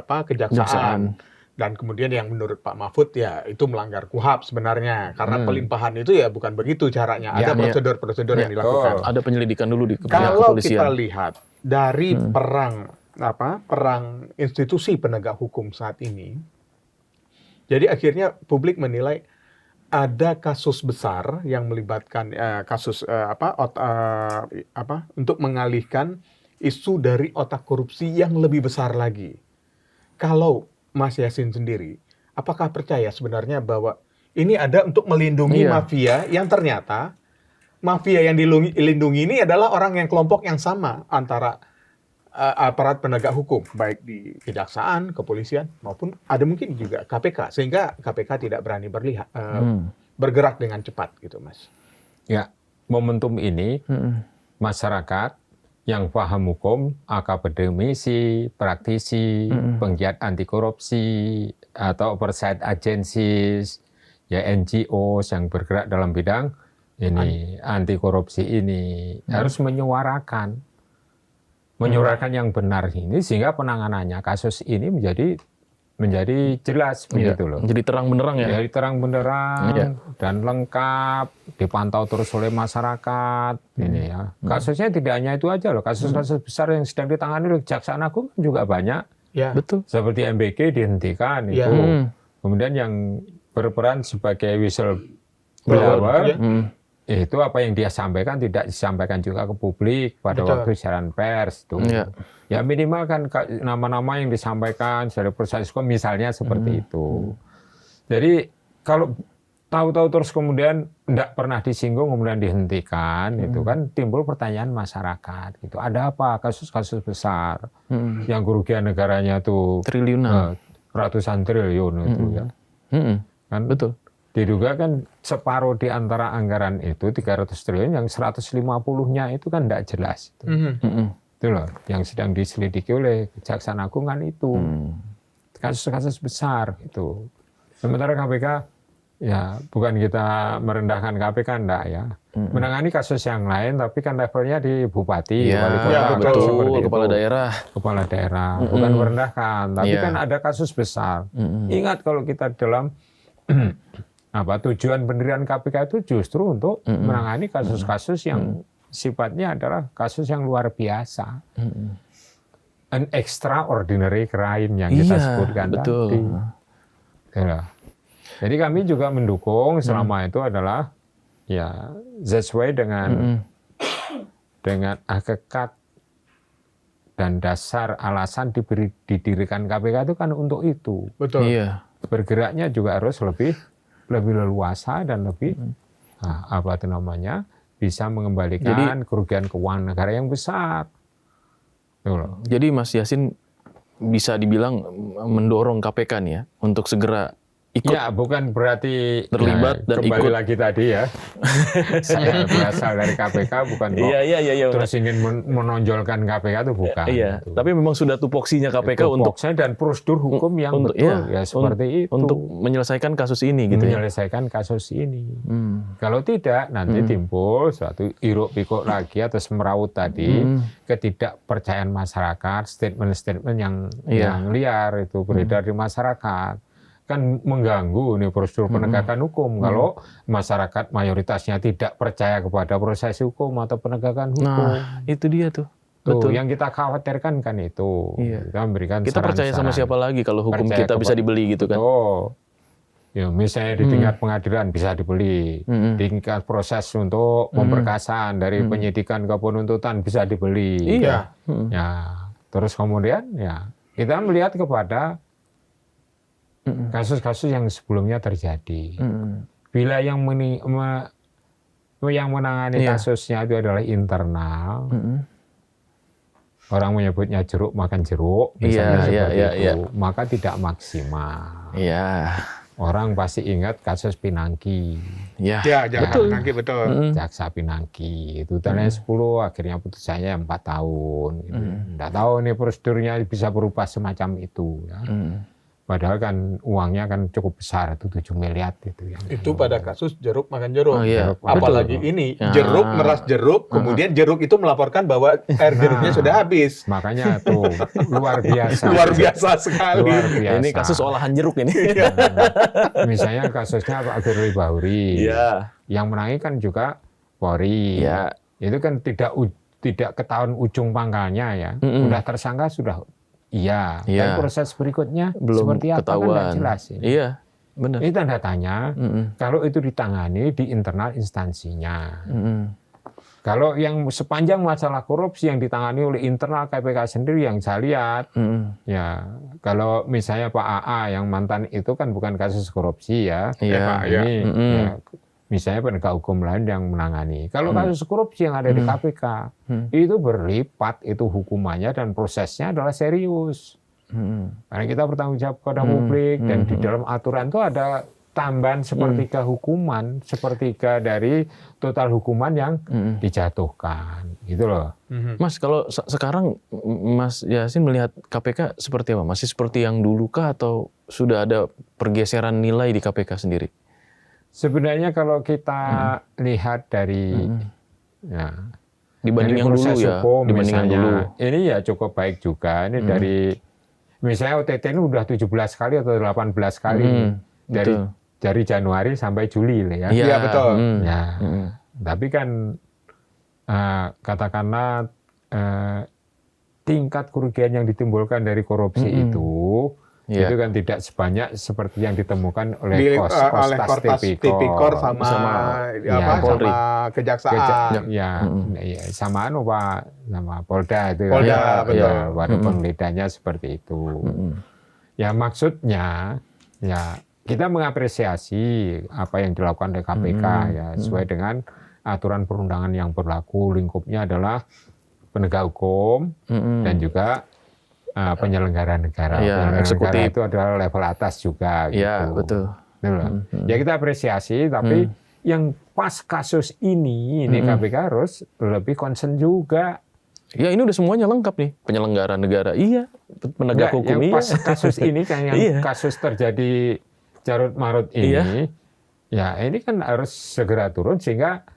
kejaksaan. Dan kemudian yang menurut Pak Mahfud ya itu melanggar KUHP sebenarnya. Karena pelimpahan itu ya bukan begitu caranya. Ada prosedur-prosedur yang dilakukan. Ada penyelidikan dulu di Kalau kepolisian. kita lihat dari perang institusi penegak hukum saat ini, jadi akhirnya publik menilai ada kasus besar yang melibatkan kasus untuk mengalihkan isu dari otak korupsi yang lebih besar lagi. Kalau Mas Yasin sendiri, apakah percaya sebenarnya bahwa ini ada untuk melindungi mafia yang ternyata mafia yang dilindungi ini adalah orang yang kelompok yang sama antara aparat penegak hukum, baik di kejaksaan, kepolisian, maupun ada mungkin juga KPK, sehingga KPK tidak berani bergerak dengan cepat, gitu, Mas. Ya, momentum ini masyarakat yang paham hukum, akademisi, praktisi, penggiat anti korupsi atau oversight agencies, ya NGO yang bergerak dalam bidang ini anti korupsi ini harus menyuarakan yang benar ini sehingga penanganannya kasus ini menjadi jelas begitu loh. Jadi terang benderang ya. Jadi terang benderang dan lengkap, dipantau terus oleh masyarakat ini ya. Kasusnya tidak hanya itu aja loh, kasus-kasus besar yang sedang ditangani oleh Kejaksaan Agung juga banyak. Ya. Betul. Seperti MBK dihentikan itu. Kemudian yang berperan sebagai whistleblower itu apa yang dia sampaikan tidak disampaikan juga ke publik pada waktu siaran pers itu. Ya minimal kan nama-nama yang disampaikan dari proses hukum misalnya seperti itu. Jadi kalau tahu-tahu terus kemudian tidak pernah disinggung kemudian dihentikan itu kan timbul pertanyaan masyarakat gitu. Ada apa kasus-kasus besar yang kerugian negaranya tuh triliunan, ratusan triliun itu ya. Kan betul. Diduga kan separuh di antara anggaran itu 300 triliun yang 150-nya itu kan tidak jelas. Itu loh yang sedang diselidiki oleh Kejaksaan Agung kan itu. Kasus-kasus besar itu. Sementara KPK ya bukan kita merendahkan KPK enggak ya. Menangani kasus yang lain tapi kan levelnya di bupati, wali kota, kepala daerah. Kepala daerah, bukan merendahkan, tapi kan ada kasus besar. Ingat kalau kita dalam tujuan pendirian KPK itu justru untuk menangani kasus-kasus yang sifatnya adalah kasus yang luar biasa. An extraordinary crime yang kita sebutkan tadi. Jadi kami juga mendukung selama itu adalah ya sesuai dengan hakikat dan dasar alasan didirikan KPK itu kan untuk itu. Betul. Bergeraknya juga harus lebih leluasa dan lebih bisa mengembalikan kerugian keuangan negara yang besar. Jadi Mas Yasin bisa dibilang mendorong KPK nih ya untuk segera ikut. Ya, bukan berarti terlibat dan kembali ikut lagi tadi ya. Saya berasal dari KPK bukan kok. Terus ingin menonjolkan KPK itu bukan. Gitu. Tapi memang sudah tupoksinya KPK untuk dan prosedur hukum yang betul ya seperti itu. Untuk menyelesaikan kasus ini gitu. Menyelesaikan kasus ini. Kalau tidak nanti timbul suatu hiruk-pikuk lagi atau semeraut tadi ketidakpercayaan masyarakat, statement-statement yang liar itu beredar di masyarakat. Kan mengganggu nih prosedur penegakan hukum kalau masyarakat mayoritasnya tidak percaya kepada proses hukum atau penegakan hukum. Nah, itu dia tuh. Betul. Yang kita khawatirkan kan itu. Kita memberikan kita percaya sama siapa lagi kalau hukum kita bisa dibeli gitu kan. Ya, misalnya di tingkat pengadilan bisa dibeli, di tingkat proses untuk pemberkasan dari penyidikan ke penuntutan bisa dibeli. Ya, terus kemudian ya kita melihat kepada kasus-kasus yang sebelumnya terjadi. Bila yang menangani kasusnya itu adalah internal, orang menyebutnya jeruk makan jeruk, misalnya seperti itu, maka tidak maksimal. Iya. Orang pasti ingat kasus Pinangki. Ya, betul. Pinangki betul. Jaksa Pinangki itu tadinya 10, akhirnya putusannya 4 tahun. Gitu. Nggak tahu nih prosedurnya bisa berubah semacam itu. Ya. Padahal kan uangnya kan cukup besar, itu 7 miliar itu. Itu pada kasus jeruk makan jeruk. Oh, iya. Apalagi ini jeruk meras jeruk, kemudian jeruk itu melaporkan bahwa air jeruknya sudah habis. Makanya tuh luar biasa. Luar biasa sekali. Luar biasa. Ini kasus olahan jeruk ini. Misalnya kasusnya Pak Firly Bahuri. Yang menangi kan juga Polri. Itu kan tidak ketahuan ujung pangkalnya ya. Udah tersangka sudah. Iya. Dan proses berikutnya belum seperti apa ketahuan. Kan nggak jelas. Ini. Iya, benar. Ini tanda tanya kalau itu ditangani di internal instansinya. Kalau yang sepanjang masalah korupsi yang ditangani oleh internal KPK sendiri yang saya lihat, ya kalau misalnya Pak AA yang mantan itu kan bukan kasus korupsi ya, ini ya, misalnya penegak hukum lain yang menangani. Kalau kasus korupsi yang ada di KPK, itu berlipat itu hukumannya dan prosesnya adalah serius. Karena kita bertanggung jawab kepada publik dan di dalam aturan itu ada tambahan sepertiga hukuman, sepertiga dari total hukuman yang dijatuhkan, gitu loh. Mas, kalau sekarang Mas Yasin melihat KPK seperti apa? Masih seperti yang dulu kah atau sudah ada pergeseran nilai di KPK sendiri? Sebenarnya kalau kita lihat dari dibanding yang dulu ya, hukum, dibanding yang dulu. Ini ya cukup baik juga. Ini dari misalnya OTT ini udah 17 kali atau 18 kali dari Januari sampai Juli ya. Iya betul. Ya. Tapi kan katakanlah tingkat kerugian yang ditimbulkan dari korupsi itu kan tidak sebanyak seperti yang ditemukan oleh Kostas Tipikor sama Kejaksaan. Samaan sama Polda itu. Polda, betul. Baru penggeledahannya seperti itu. Ya maksudnya ya kita mengapresiasi apa yang dilakukan oleh KPK ya sesuai dengan aturan perundangan yang berlaku. Lingkupnya adalah penegak hukum dan juga penyelenggara negara. Penyelenggara itu adalah level atas juga. Iya, gitu. betul. Ya kita apresiasi, tapi yang pas kasus ini KPK harus lebih concern juga. Ya ini udah semuanya lengkap nih, penyelenggara negara, penegak hukum, yang pas kasus ini kan yang kasus terjadi carut marut ini, ya ini kan harus segera turun sehingga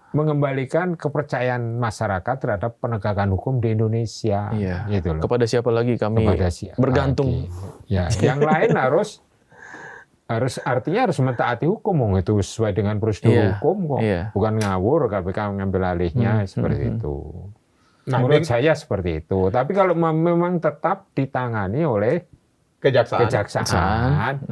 mengembalikan kepercayaan masyarakat terhadap penegakan hukum di Indonesia. Gitu loh. Kepada siapa lagi kami bergantung? Ya, yang lain harus artinya harus mentaati hukum, itu sesuai dengan prosedur hukum kok, bukan ngawur KPK mengambil alihnya seperti itu. Menurut saya seperti itu. Tapi kalau memang tetap ditangani oleh kejaksaan.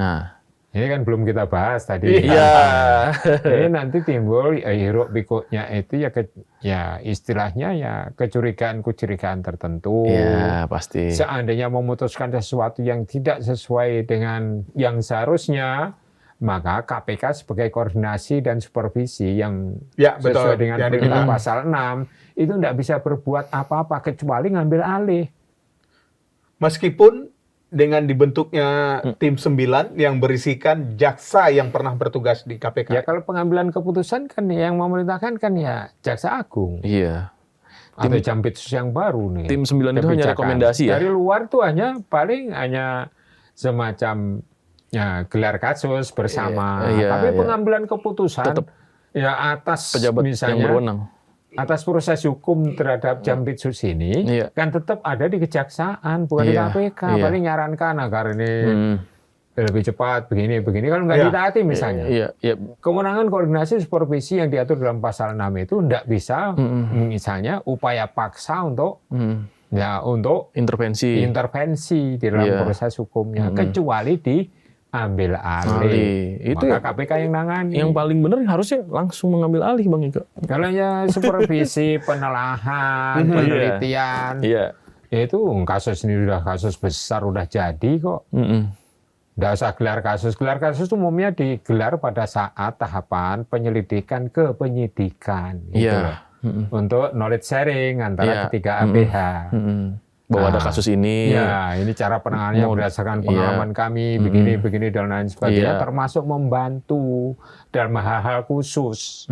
Ini kan belum kita bahas tadi. Ini nanti timbul hiruk pikuknya itu ya istilahnya ya kecurigaan tertentu. Ya, pasti. Seandainya memutuskan sesuatu yang tidak sesuai dengan yang seharusnya, maka KPK sebagai koordinasi dan supervisi yang sesuai dengan perintah pasal 6 itu tidak bisa berbuat apa-apa kecuali ngambil alih. Meskipun dengan dibentuknya tim 9 yang berisikan jaksa yang pernah bertugas di KPK. Ya kalau pengambilan keputusan kan yang memerintahkan kan ya Jaksa Agung. Iya. Atau Jampitsus yang baru nih. Tim 9 itu hanya rekomendasi ya? Dari luar tuh hanya semacam gelar kasus bersama. Tapi pengambilan keputusan tetap ya atas pejabat misalnya yang berwenang. Atas proses hukum terhadap Jampitsus ini kan tetap ada di kejaksaan, bukan di KPK. Paling nyarankan agar ini lebih cepat, begini. Kalau nggak ditaati misalnya. Kewenangan koordinasi supervisi yang diatur dalam pasal 6 itu nggak bisa misalnya upaya paksa untuk intervensi di dalam proses hukumnya. Kecuali diambil alih. Itu maka KPK yang nangani. Yang paling benar harusnya langsung mengambil alih, Bang Ika. Kalau ya supervisi, penelaahan, penelitian, ya itu kasus ini udah kasus besar, udah jadi kok. Nggak usah gelar kasus. Gelar kasus umumnya digelar pada saat tahapan penyelidikan ke penyidikan. Gitu loh. untuk knowledge sharing antara Iya. ketiga APH. Bahwa ada Nah, kasus ini. Ya, ini cara penanganannya berdasarkan pengalaman kami, begini, dan lain sebagainya, Iya. termasuk membantu dalam hal-hal khusus.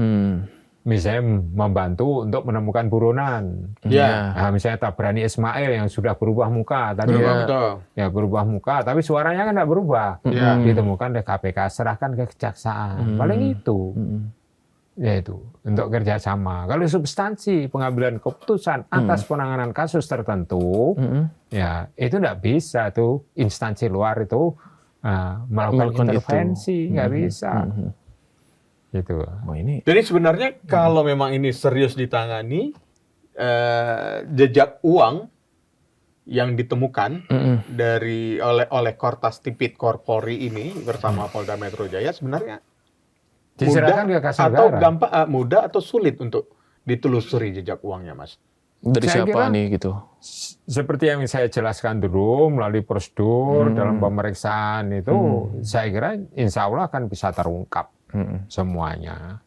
Misalnya membantu untuk menemukan buronan. Ya. Nah, misalnya Tabrani Ismail yang sudah berubah muka tadi Berubah, ya. betul. Ya berubah muka, tapi suaranya kan tidak berubah. Iya. Ditemukan oleh KPK, serahkan ke kejaksaan. Paling itu. Yaitu untuk kerjasama. Kalau substansi pengambilan keputusan atas penanganan kasus tertentu, ya itu tidak bisa tuh instansi luar itu melakukan intervensi, nggak bisa. Gitu. Oh, ini. Jadi sebenarnya kalau memang ini serius ditangani, jejak uang yang ditemukan oleh Kortas Tipit Korpori ini bersama Polda Metro Jaya sebenarnya Diserahkan ke kas atau negara. gampang, mudah atau sulit untuk ditelusuri jejak uangnya, Mas? Dari Saya siapa kira- nih gitu? Seperti yang saya jelaskan dulu melalui prosedur dalam pemeriksaan itu, saya kira insya Allah akan bisa terungkap semuanya.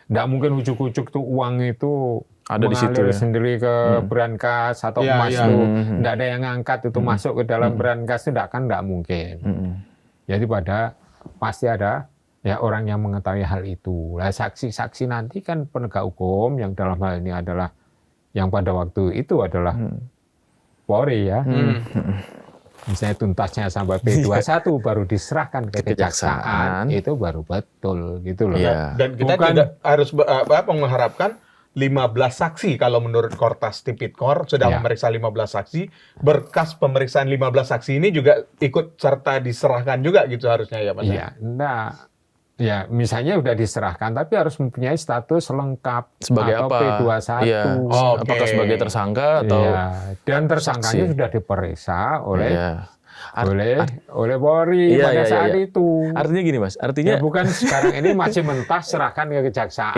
Nggak mungkin ujuk-ujuk tuh uang itu Ada di situ mengalir ya? sendiri ke brankas atau Iya, emas iya. itu nggak ada yang ngangkat itu masuk ke dalam brankas itu nggak mungkin. Jadi pasti ada ya orang yang mengetahui hal itu. Nah, saksi-saksi nanti kan penegak hukum yang dalam hal ini adalah yang pada waktu itu adalah Polri ya. Misalnya tuntasnya sampai P21 baru diserahkan ke kejaksaan, itu baru betul gitu loh. Iya. Dan kita Bukan- juga harus mengharapkan 15 saksi kalau menurut Kortas Tipikor sudah Ya. memeriksa 15 saksi, berkas pemeriksaan 15 saksi ini juga ikut serta diserahkan juga gitu harusnya ya Mas. Iya, enggak. Ya, misalnya udah diserahkan tapi harus mempunyai status lengkap Sebagai atau apa? P21. Iya. Oke. Apakah sebagai tersangka atau Iya. Dan tersangkanya saksi? sudah diperiksa oleh Iya. oleh Polri Iya, pada iya, saat iya. itu. Artinya gini Mas, artinya Ya bukan sekarang ini masih mentah serahkan ke kejaksaan.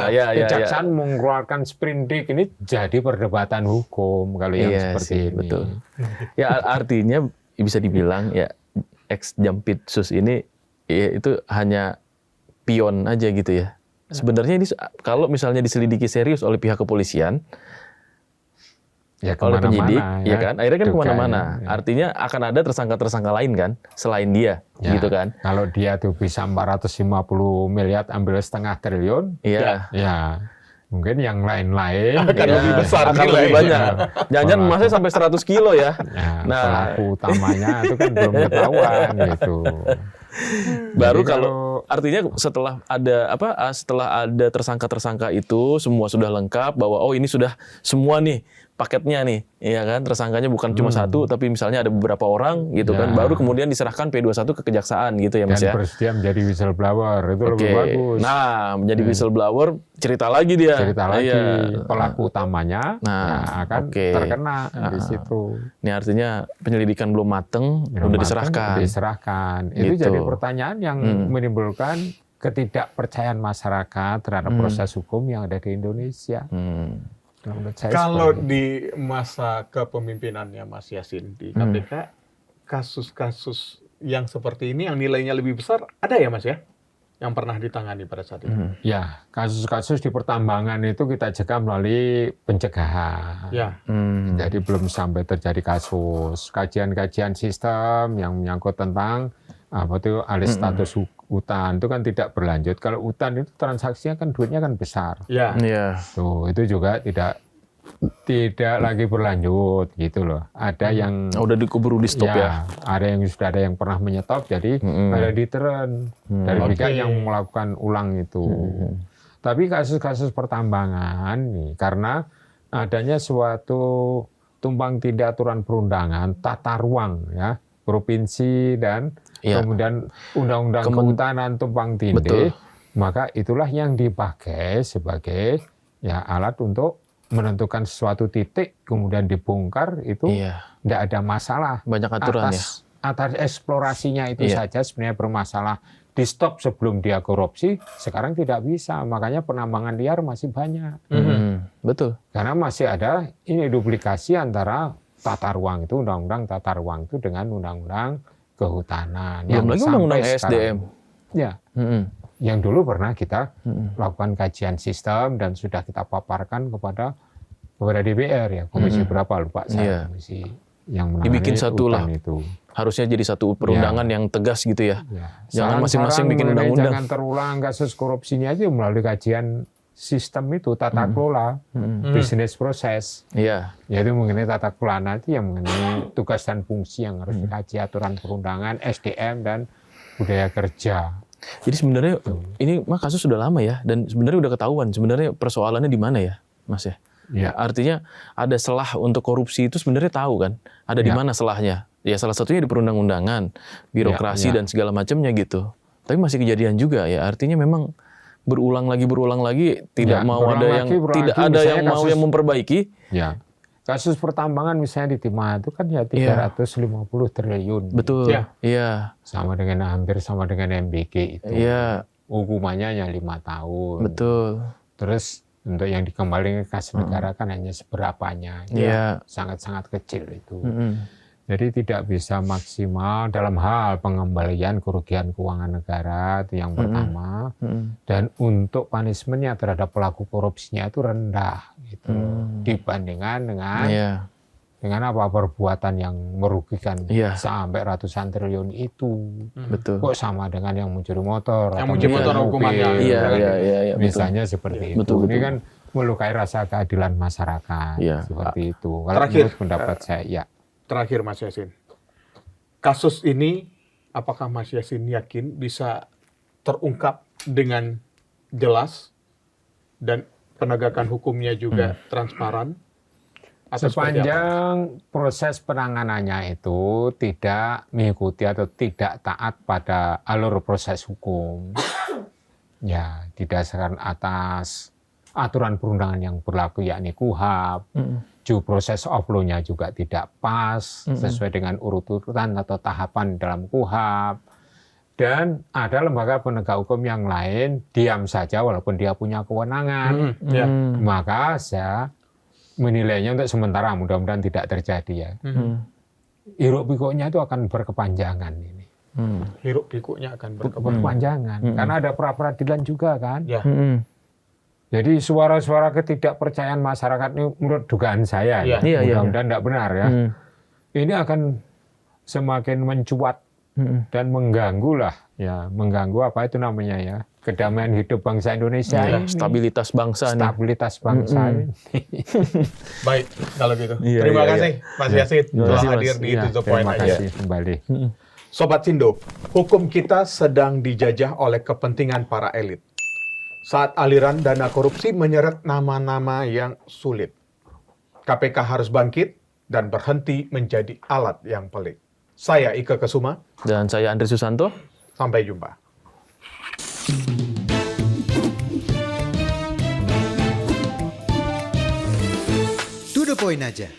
Iya, Kejaksaan mengeluarkan sprindik ini jadi perdebatan hukum kalau yang Iya seperti sih, ini. betul. Ya artinya bisa dibilang ya ex Jampitsus ini ya, itu hanya pion aja gitu ya. Sebenarnya ini kalau misalnya diselidiki serius oleh pihak kepolisian, Ya oleh penyidik, kemana-mana, ya kan, akhirnya kan Dugaan, kemana-mana. ya. Artinya akan ada tersangka-tersangka lain kan, selain dia, Ya, gitu kan? Kalau dia tuh bisa 450 miliar ambil setengah triliun, Iya. ya mungkin yang lain-lain Akan Ya, lebih besar akan lebih nilainya. banyak. Jangan-jangan Pelaku. emasnya sampai 100 kilo ya. ya, Nah. pelaku utamanya itu kan belum ketahuan gitu. Baru Jadi kalau artinya setelah ada tersangka-tersangka itu semua sudah lengkap bahwa oh ini sudah semua nih paketnya nih, ya kan, tersangkanya bukan cuma satu tapi misalnya ada beberapa orang gitu Ya. kan, baru kemudian diserahkan P21 ke kejaksaan gitu ya Mas dan ya. bersedia menjadi whistleblower itu Oke. lebih bagus. Nah, menjadi whistleblower cerita lagi dia. Cerita lagi Iya. pelaku utamanya Nah, ya akan oke. terkena di situ. Ini artinya penyelidikan belum mateng, udah diserahkan. Diserahkan. Itu Gitu. jadi pertanyaan yang menimbulkan ketidakpercayaan masyarakat terhadap proses hukum yang ada di Indonesia. Menurut saya Kalau seperti itu. di masa kepemimpinannya Mas Yasin di KPK, kasus-kasus yang seperti ini yang nilainya lebih besar ada ya Mas ya? Yang pernah ditangani pada saat itu? Ya, kasus-kasus di pertambangan itu kita cegah melalui pencegahan. Ya. Jadi belum sampai terjadi kasus. Kajian-kajian sistem yang menyangkut tentang apa itu alih status hutan itu kan tidak berlanjut. Kalau hutan itu transaksinya kan duitnya kan besar. Ya. Iya. Tuh, itu juga tidak lagi berlanjut gitu loh. Ada yang Oh, udah dikeburu di stop ya. ada yang sudah ada yang pernah menyetop, jadi ada deterren dari pihak yang melakukan ulang itu. Tapi kasus-kasus pertambangan nih, karena adanya suatu tumpang tindih aturan perundangan, tata ruang ya, provinsi dan Iya. kemudian undang-undang kehutanan tumpang tindih, maka itulah yang dipakai sebagai ya alat untuk menentukan suatu titik kemudian dibongkar itu Iya. tidak ada masalah. Banyak aturan ya. Atas eksplorasinya itu Iya. saja sebenarnya bermasalah. Di stop sebelum dia korupsi, sekarang tidak bisa. Makanya penambangan liar masih banyak. Betul. Karena masih ada ini duplikasi antara tata ruang itu, undang-undang tata ruang itu dengan undang-undang kehutanan. Belum lagi sampai undang-undang sekarang- ESDM. Ya, yang dulu pernah kita lakukan kajian sistem dan sudah kita paparkan kepada DPR ya, komisi berapa lupa saya, komisi yang menangani dibikin satu lah. itu. Harusnya jadi satu perundangan yang tegas gitu ya. Jangan masing-masing bikin undang-undang. Jangan terulang kasus korupsinya aja melalui kajian sistem itu, tata kelola, bisnis proses. Iya. Yaitu mengenai tata kelola nanti yang mengenai tugas dan fungsi yang harus dikaji, aturan perundangan, SDM dan budaya kerja. Jadi sebenarnya ini mah kasus sudah lama ya, dan sebenarnya udah ketahuan sebenarnya persoalannya di mana ya, Mas ya? Ya. Artinya ada celah untuk korupsi itu sebenarnya tahu kan, ada di mana celahnya? Ya salah satunya di perundang-undangan, birokrasi dan segala macamnya gitu. Tapi masih kejadian juga ya, artinya memang berulang lagi, tidak mau ada yang tidak ada yang mau yang memperbaiki. Ya. Kasus pertambangan misalnya di Timah itu kan ya 350 triliun. Betul. Iya. Hampir sama dengan MBG itu. Iya. Hukumannya hanya 5 tahun. Betul. Terus untuk yang dikembalikan ke kas negara kan hanya seberapanya. Iya. Sangat-sangat kecil itu. Jadi tidak bisa maksimal dalam hal pengembalian kerugian keuangan negara, itu yang pertama. Dan untuk punishment-nya terhadap pelaku korupsinya itu rendah gitu. Dibandingkan dengan apa perbuatan yang merugikan sampai ratusan triliun itu. Betul. Kok sama dengan yang mencuri motor? Yang mencuri motor hukumannya. Iya. Misalnya seperti itu. Betul. Ini kan melukai rasa keadilan masyarakat. Seperti itu. Kalau Terakhir, menurut pendapat saya, Terakhir Mas Yasin, kasus ini apakah Mas Yasin yakin bisa terungkap dengan jelas dan penegakan hukumnya juga transparan? Atau sepanjang proses penanganannya itu tidak mengikuti atau tidak taat pada alur proses hukum, ya didasarkan atas aturan perundangan yang berlaku yakni KUHAP, due process of law-nya juga tidak pas sesuai dengan urut-urutan atau tahapan dalam KUHAP, dan ada lembaga penegak hukum yang lain diam saja walaupun dia punya kewenangan, maka saya menilainya untuk sementara, mudah-mudahan tidak terjadi ya. Hiruk pikuknya itu akan berkepanjangan ini. Hiruk pikuknya akan berkepanjangan, karena ada pra-peradilan juga kan. Jadi suara-suara ketidakpercayaan masyarakat ini menurut dugaan saya, mudah-mudahan tidak benar ya. Ini akan semakin mencuat dan mengganggu lah, ya mengganggu apa itu namanya ya, kedamaian hidup bangsa Indonesia ini. Stabilitas bangsa ini. Baik, kalau gitu. Terima kasih Mas Yasin telah hadir di Tutup Poin aja. Terima kasih kembali. Sobat Sindo, hukum kita sedang dijajah oleh kepentingan para elit. Saat aliran dana korupsi menyeret nama-nama yang sulit. KPK harus bangkit dan berhenti menjadi alat yang pelik. Saya Ike Kesuma. Dan saya Andri Susanto. Sampai jumpa. To the point aja.